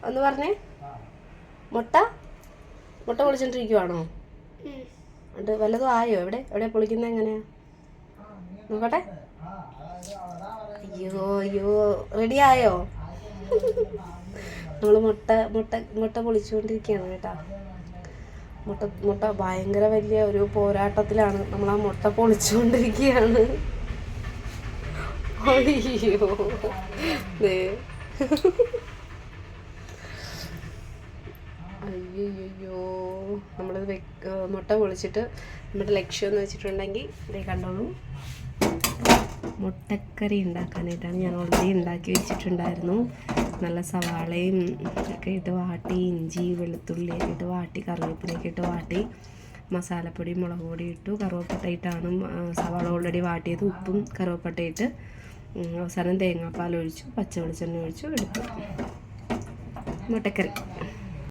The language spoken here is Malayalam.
ഒന്ന് പറഞ്ഞേ. മുട്ട മുട്ട പൊളിച്ചോണ്ടിരിക്കുവാണോ? അത് വല്ലതും ആയോ? എവിടെ പൊളിക്കുന്നത് എങ്ങനെയാ നോക്കട്ടെ. അയ്യോ റെഡി ആയോ? നമ്മൾ മുട്ട പൊളിച്ചുകൊണ്ടിരിക്കുകയാണ് കേട്ടോ. മുട്ട ഭയങ്കര വലിയ ഒരു പോരാട്ടത്തിലാണ്. നമ്മൾ ആ മുട്ട പൊളിച്ചുകൊണ്ടിരിക്കുകയാണ്. അയ്യോ അയ്യോ നമ്മളിത് മുട്ട പൊളിച്ചിട്ട് നമ്മുടെ ലക്ഷ്യം എന്ന് വെച്ചിട്ടുണ്ടെങ്കിൽ ഇതേ കണ്ടോളൂ, മുട്ടക്കറി ഉണ്ടാക്കാനായിട്ടാണ്. ഞാൻ ഓൾറെഡി ഉണ്ടാക്കി വെച്ചിട്ടുണ്ടായിരുന്നു. നല്ല സവാളയും ഒക്കെ ഇട്ട് വാട്ടി, ഇഞ്ചി വെളുത്തുള്ളിയൊക്കെ ഇട്ട് വാട്ടി, കറിവേപ്പിലയൊക്കെ ഇട്ട് വാട്ടി, മസാലപ്പൊടി മുളക് പൊടി ഇട്ടു, കറുവപ്പട്ട ഇട്ടാണ് സവാള ഓൾറെഡി വാട്ടിയത്. ഉപ്പും കറുവപ്പട്ട ഇട്ട് അവസാനം തേങ്ങാപ്പാൽ ഒഴിച്ചു, പച്ച വെളിച്ചെണ്ണ ഒഴിച്ചു എടുത്തു മുട്ടക്കറി.